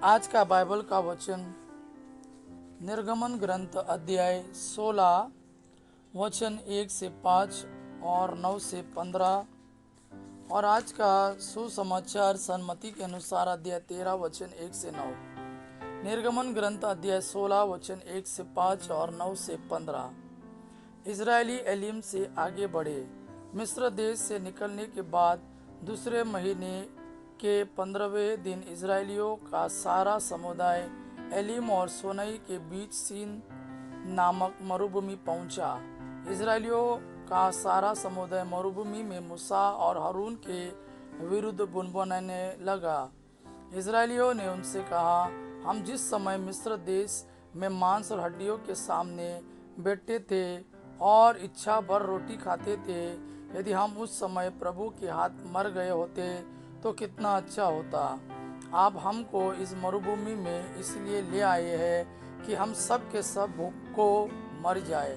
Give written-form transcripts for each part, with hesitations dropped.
आज का बाइबल का वचन निर्गमन ग्रंथ अध्याय 16 वचन 1 से 5 और 9 से 15। और आज का सुसमाचार सन्मति के अनुसार अध्याय 13 वचन 1 से 9। निर्गमन ग्रंथ अध्याय 16 वचन 1 से 5 और 9 से 15। इजरायली एलीम से आगे बढ़े। मिस्र देश से निकलने के बाद दूसरे महीने के 15वें दिन इजरायलियों का सारा समुदाय एलीम और सोनई के बीच सीन नामक मरुभूमि पहुंचा। इजरायलियों का सारा समुदाय मरुभूमि में मूसा और हारून के विरुद्ध बुनबुनाने लगा। इजरायलियों ने उनसे कहा, हम जिस समय मिस्र देश में मांस और हड्डियों के सामने बैठे थे और इच्छा भर रोटी खाते थे, यदि हम उस समय प्रभु के हाथ मर गए होते तो कितना अच्छा होता। आप हमको इस मरुभूमि में इसलिए ले आए हैं कि हम सब के सब भूख को मर जाए।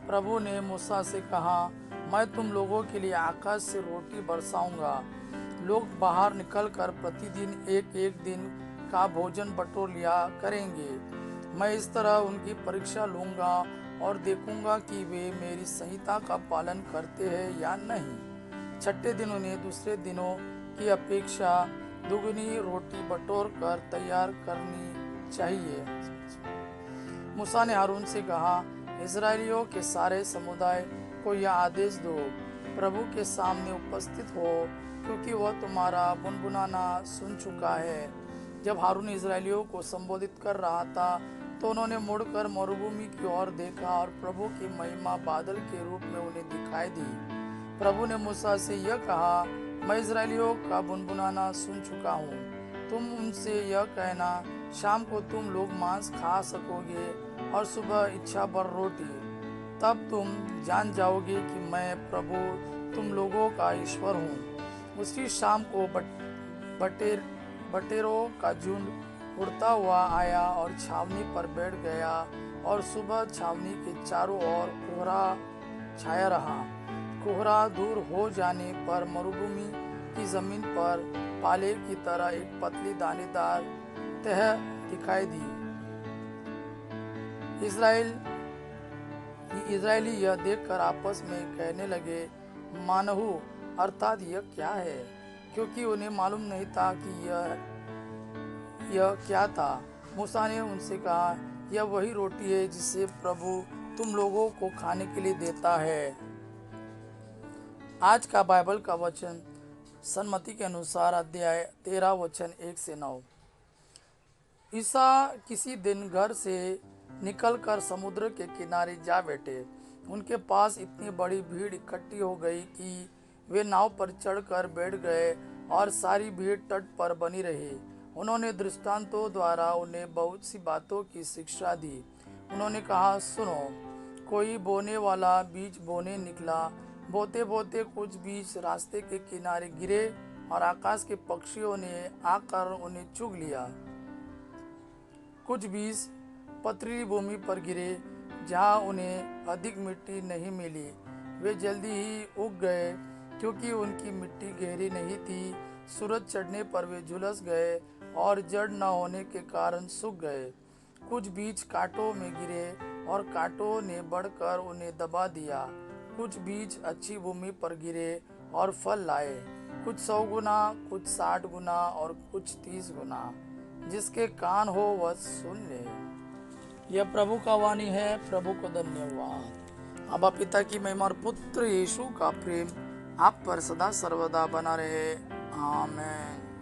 प्रभु ने मूसा से कहा, मैं तुम लोगों के लिए आकाश से रोटी बरसाऊंगा। लोग बाहर निकलकर प्रतिदिन एक एक दिन का भोजन बटोर लिया करेंगे। मैं इस तरह उनकी परीक्षा लूंगा और देखूंगा कि वे मेरी संहिता का पालन करते हैं या नहीं। छठे दिन उन्हें दूसरे दिनों की अपेक्षा दुगनी रोटी बटोर कर तैयार करनी चाहिए। मूसा ने हारून से कहा, इजरायलियों के सारे समुदाय को यह आदेश दो, प्रभु के सामने उपस्थित हो, क्योंकि वह तुम्हारा बुनबुनाना सुन चुका है। जब हारून इजरायलियों को संबोधित कर रहा था तो उन्होंने मुड़कर मरुभूमि की ओर देखा और प्रभु की महिमा बादल के रूप में उन्हें दिखाई दी। प्रभु ने मूसा से यह कहा, मैं इजरायलियों का बुनबुनाना सुन चुका हूँ। तुम उनसे यह कहना, शाम को तुम लोग मांस खा सकोगे और सुबह इच्छा भर रोटी। तब तुम जान जाओगे कि मैं प्रभु तुम लोगों का ईश्वर हूँ। उसी शाम को बटेरों का झुंड उड़ता हुआ आया और छावनी पर बैठ गया, और सुबह छावनी के चारों ओर कोहरा छाया रहा। कोहरा दूर हो जाने पर मरुभूमि की जमीन पर पाले की तरह एक पतली दानेदार तह दिखाई दी। इजरायली यह देखकर आपस में कहने लगे, मानहू अर्थात यह क्या है, क्योंकि उन्हें मालूम नहीं था कि यह क्या था। मूसा ने उनसे कहा, यह वही रोटी है जिसे प्रभु तुम लोगों को खाने के लिए देता है। आज का बाइबल का वचन सन्मति के अनुसार अध्याय 13 वचन 1 से 9। ईसा किसी दिन घर से निकलकर समुद्र के किनारे जा बैठे। उनके पास इतनी बड़ी भीड़ इकट्ठी हो गई कि वे नाव पर चढ़कर बैठ गए और सारी भीड़ तट पर बनी रही। उन्होंने दृष्टांतों द्वारा उन्हें बहुत सी बातों की शिक्षा दी। उन्होंने कहा, सुनो, कोई बोने वाला बीज बोने निकला। बोते बोते कुछ बीज रास्ते के किनारे गिरे और आकाश के पक्षियों ने आकर उन्हें चुग लिया। कुछ बीज पथरीली भूमि पर गिरे जहाँ उन्हें अधिक मिट्टी नहीं मिली। वे जल्दी ही उग गए क्योंकि उनकी मिट्टी गहरी नहीं थी। सूरज चढ़ने पर वे झुलस गए और जड़ न होने के कारण सूख गए। कुछ बीज कांटों में गिरे और कांटों ने बढ़कर उन्हें दबा दिया। कुछ बीज अच्छी भूमि पर गिरे और फल लाए, कुछ 100 गुना, कुछ 60 गुना और कुछ 30 गुना। जिसके कान हो वह सुन ले। यह प्रभु का वाणी है। प्रभु को धन्यवाद। अबा पिता की महिमा और पुत्र यीशु का प्रेम आप पर सदा सर्वदा बना रहे। आमीन।